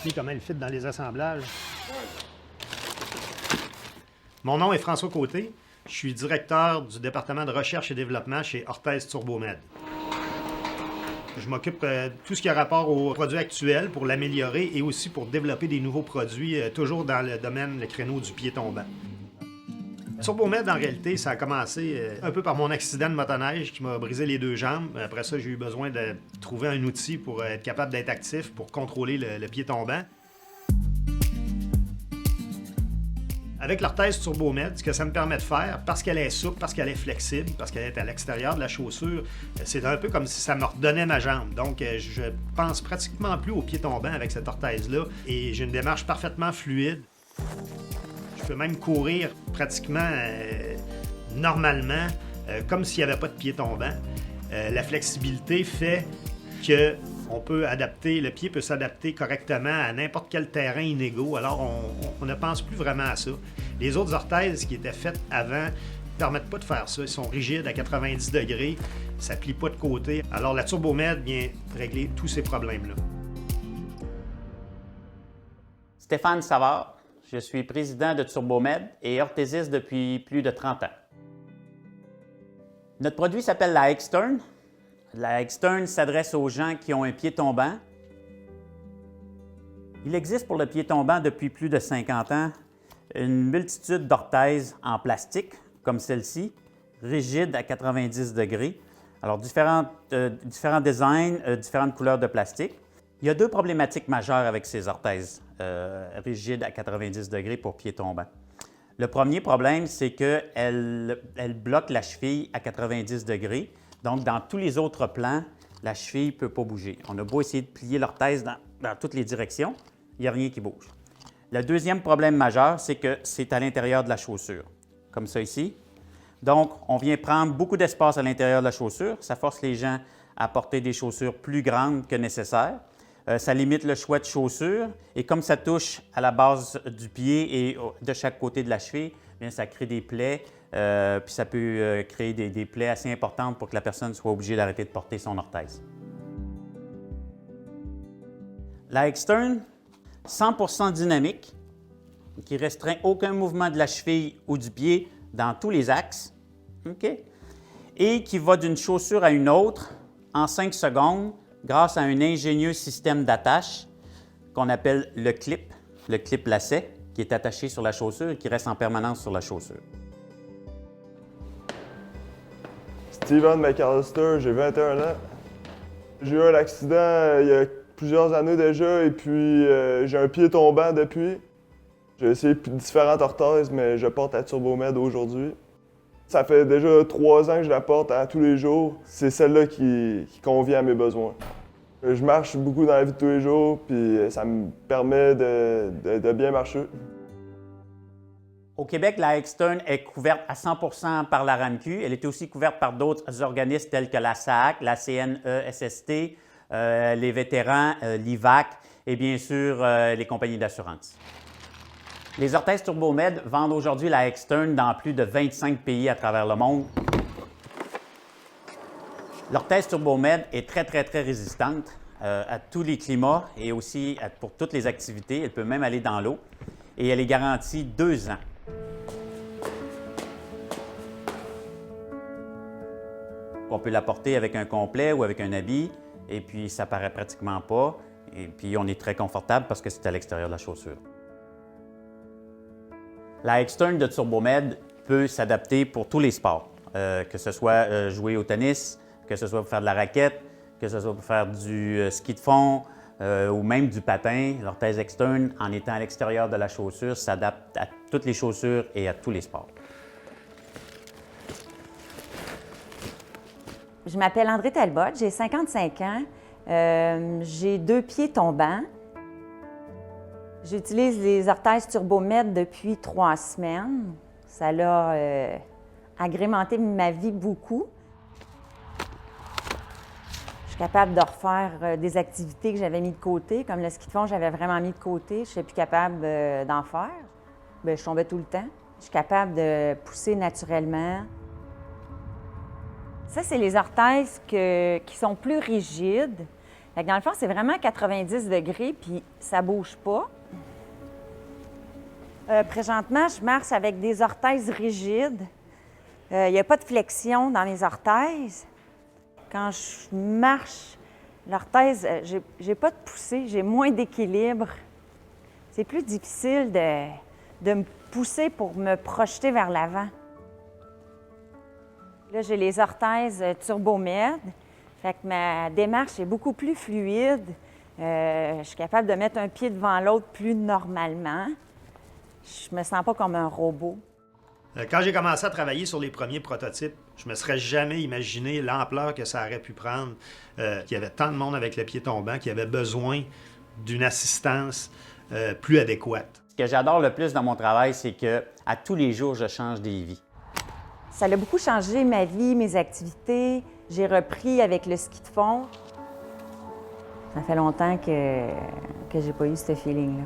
Puis comment elle fit dans les assemblages. Mon nom est François Côté. Je suis directeur du département de recherche et développement chez Orthèse Turbomed. Je m'occupe de tout ce qui a rapport aux produits actuels pour l'améliorer et aussi pour développer des nouveaux produits, toujours dans le domaine, le créneau du pied tombant. Turbomed, en réalité, ça a commencé un peu par mon accident de motoneige qui m'a brisé les deux jambes. Après ça, j'ai eu besoin de trouver un outil pour être capable d'être actif, pour contrôler le pied tombant. Avec l'orthèse Turbomed, ce que ça me permet de faire, parce qu'elle est souple, parce qu'elle est flexible, parce qu'elle est à l'extérieur de la chaussure, c'est un peu comme si ça me redonnait ma jambe. Donc, je pense pratiquement plus au pied tombant avec cette orthèse-là et j'ai une démarche parfaitement fluide. Je peux même courir pratiquement normalement, comme s'il n'y avait pas de pied tombant. La flexibilité fait que on peut adapter, le pied peut s'adapter correctement à n'importe quel terrain inégaux, alors on ne pense plus vraiment à ça. Les autres orthèses qui étaient faites avant ne permettent pas de faire ça. Ils sont rigides à 90 degrés, ça ne plie pas de côté. Alors la Turbomed vient régler tous ces problèmes-là. Stéphane Savard, je suis président de Turbomed et orthésiste depuis plus de 30 ans. Notre produit s'appelle la Extern. La Extern s'adresse aux gens qui ont un pied tombant. Il existe pour le pied tombant depuis plus de 50 ans une multitude d'orthèses en plastique, comme celle-ci, rigides à 90 degrés. Alors, différents designs, différentes couleurs de plastique. Il y a deux problématiques majeures avec ces orthèses rigides à 90 degrés pour pied tombant. Le premier problème, c'est qu'elle bloque la cheville à 90 degrés. Donc, dans tous les autres plans, la cheville ne peut pas bouger. On a beau essayer de plier l'orthèse dans toutes les directions, il n'y a rien qui bouge. Le deuxième problème majeur, c'est que c'est à l'intérieur de la chaussure, comme ça ici. Donc, on vient prendre beaucoup d'espace à l'intérieur de la chaussure. Ça force les gens à porter des chaussures plus grandes que nécessaire. Ça limite le choix de chaussures. Et comme ça touche à la base du pied et de chaque côté de la cheville, bien, ça crée des plaies. Puis ça peut créer des plaies assez importantes pour que la personne soit obligée d'arrêter de porter son orthèse. La Extern, 100% dynamique, qui restreint aucun mouvement de la cheville ou du pied dans tous les axes, okay? Et qui va d'une chaussure à une autre en 5 secondes grâce à un ingénieux système d'attache qu'on appelle le clip lacet, qui est attaché sur la chaussure et qui reste en permanence sur la chaussure. Steven McAllister, j'ai 21 ans. J'ai eu un accident il y a plusieurs années déjà et puis j'ai un pied tombant depuis. J'ai essayé différentes orthèses, mais je porte la Turbomed aujourd'hui. Ça fait déjà 3 ans que je la porte à tous les jours. C'est celle-là qui convient à mes besoins. Je marche beaucoup dans la vie de tous les jours, puis ça me permet de bien marcher. Au Québec, la Extern est couverte à 100% par la RAMQ. Elle est aussi couverte par d'autres organismes tels que la SAC, la CNESST, les vétérans, l'IVAC et bien sûr les compagnies d'assurance. Les orthèses Turbomed vendent aujourd'hui la Extern dans plus de 25 pays à travers le monde. L'orthèse Turbomed est très résistante à tous les climats et aussi pour toutes les activités. Elle peut même aller dans l'eau et elle est garantie 2 ans. On peut la porter avec un complet ou avec un habit et puis ça paraît pratiquement pas. Et puis on est très confortable parce que c'est à l'extérieur de la chaussure. La Extern de Turbomed peut s'adapter pour tous les sports, que ce soit jouer au tennis, que ce soit pour faire de la raquette, que ce soit pour faire du ski de fond ou même du patin. L'orthèse Extern, en étant à l'extérieur de la chaussure, s'adapte à toutes les chaussures et à tous les sports. Je m'appelle André Talbot, j'ai 55 ans. J'ai 2 pieds tombants. J'utilise les orthèses Turbomed depuis 3 semaines. Ça l'a agrémenté ma vie beaucoup. Je suis capable de refaire des activités que j'avais mis de côté, comme le ski de fond, j'avais vraiment mis de côté. Je ne suis plus capable d'en faire. Bien, je tombais tout le temps. Je suis capable de pousser naturellement. Ça, c'est les orthèses qui sont plus rigides. Fait que dans le fond, c'est vraiment 90 degrés, puis ça bouge pas. Présentement, je marche avec des orthèses rigides. Il n'y a pas de flexion dans les orthèses. Quand je marche, l'orthèse, j'ai pas de poussée, j'ai moins d'équilibre. C'est plus difficile de me pousser pour me projeter vers l'avant. Là, j'ai les orthèses Turbomed. Fait que ma démarche est beaucoup plus fluide. Je suis capable de mettre un pied devant l'autre plus normalement. Je me sens pas comme un robot. Quand j'ai commencé à travailler sur les premiers prototypes, je me serais jamais imaginé l'ampleur que ça aurait pu prendre. Qu'il y avait tant de monde avec le pied tombant qui avait besoin d'une assistance plus adéquate. Ce que j'adore le plus dans mon travail, c'est que à tous les jours, je change des vies. Ça a beaucoup changé ma vie, mes activités. J'ai repris avec le ski de fond. Ça fait longtemps que j'ai pas eu ce feeling-là.